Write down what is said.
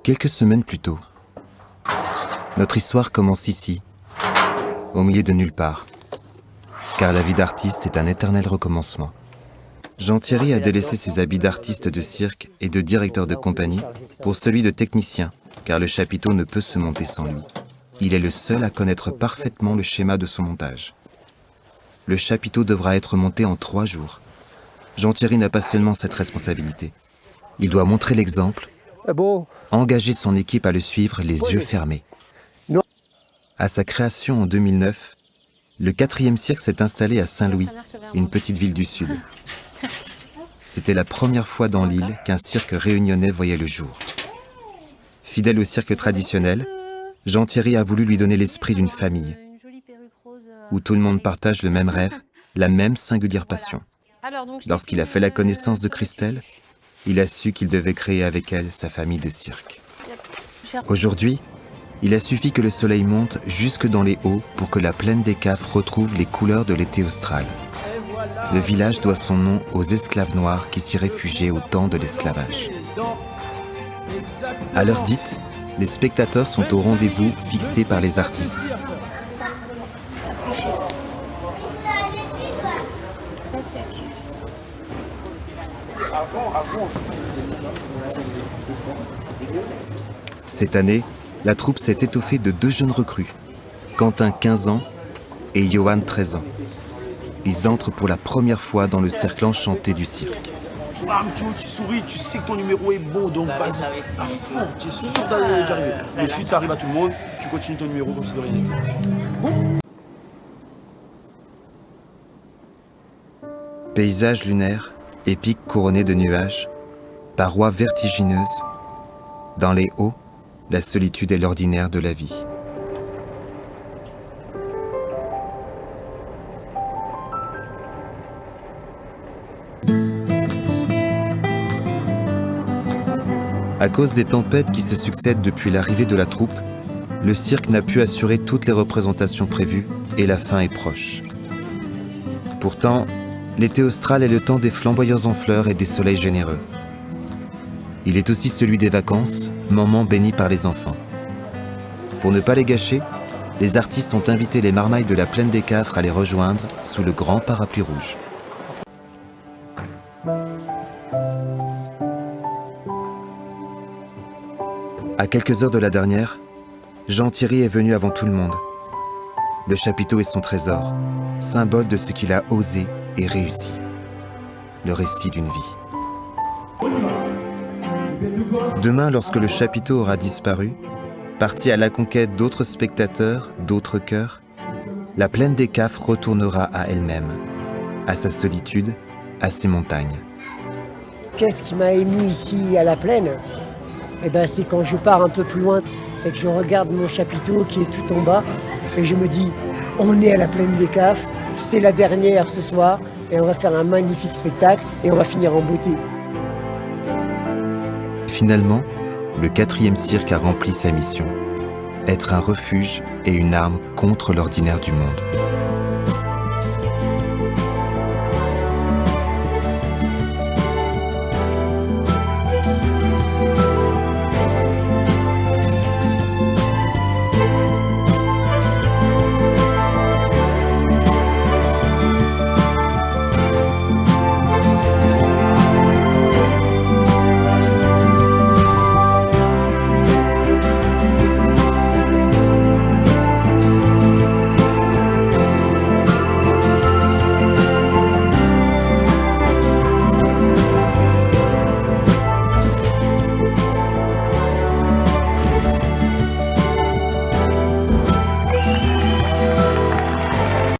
Quelques semaines plus tôt, notre histoire commence ici, au milieu de nulle part, car la vie d'artiste est un éternel recommencement. Jean-Thierry a délaissé ses habits d'artiste de cirque et de directeur de compagnie pour celui de technicien, car le chapiteau ne peut se monter sans lui. Il est le seul à connaître parfaitement le schéma de son montage. Le chapiteau devra être monté en 3 jours. Jean-Thierry n'a pas seulement cette responsabilité. Il doit montrer l'exemple, engager son équipe à le suivre les yeux fermés. À sa création en 2009, le 4e cirque s'est installé à Saint-Louis, une petite ville du Sud. C'était la première fois dans l'île qu'un cirque réunionnais voyait le jour. Fidèle au cirque traditionnel, Jean-Thierry a voulu lui donner l'esprit d'une famille, où tout le monde partage le même rêve, la même singulière passion. Lorsqu'il a fait la connaissance de Christelle, il a su qu'il devait créer avec elle sa famille de cirque. Aujourd'hui, il a suffi que le soleil monte jusque dans les hauts pour que la plaine des Caves retrouve les couleurs de l'été austral. Le village doit son nom aux esclaves noirs qui s'y réfugiaient au temps de l'esclavage. À l'heure dite, les spectateurs sont au rendez-vous fixé par les artistes. Cette année, la troupe s'est étoffée de 2 jeunes recrues, Quentin 15 ans et Johan 13 ans. Ils entrent pour la première fois dans le cercle enchanté du cirque. Bam, tu souris, tu sais que ton numéro est beau, donc vas-y, à fond, tu es sûr d'y arriver. Le chute, ça arrive à tout le monde, tu continues ton numéro comme si de rien n'était. Bon. Paysage lunaire, épique couronné de nuages, parois vertigineuses. Dans les hauts, la solitude est l'ordinaire de la vie. À cause des tempêtes qui se succèdent depuis l'arrivée de la troupe, le cirque n'a pu assurer toutes les représentations prévues et la fin est proche. Pourtant, l'été austral est le temps des flamboyants en fleurs et des soleils généreux. Il est aussi celui des vacances, moment béni par les enfants. Pour ne pas les gâcher, les artistes ont invité les marmailles de la plaine des Cafres à les rejoindre sous le grand parapluie rouge. À quelques heures de la dernière, Jean-Thierry est venu avant tout le monde. Le chapiteau est son trésor, symbole de ce qu'il a osé et réussi. Le récit d'une vie. Demain, lorsque le chapiteau aura disparu, parti à la conquête d'autres spectateurs, d'autres cœurs, la plaine des Cafres retournera à elle-même, à sa solitude, à ses montagnes. Qu'est-ce qui m'a ému ici à la plaine ? C'est quand je pars un peu plus loin et que je regarde mon chapiteau qui est tout en bas et je me dis, on est à la plaine des Cafres, c'est la dernière ce soir et on va faire un magnifique spectacle et on va finir en beauté. Finalement, le 4e cirque a rempli sa mission, être un refuge et une arme contre l'ordinaire du monde.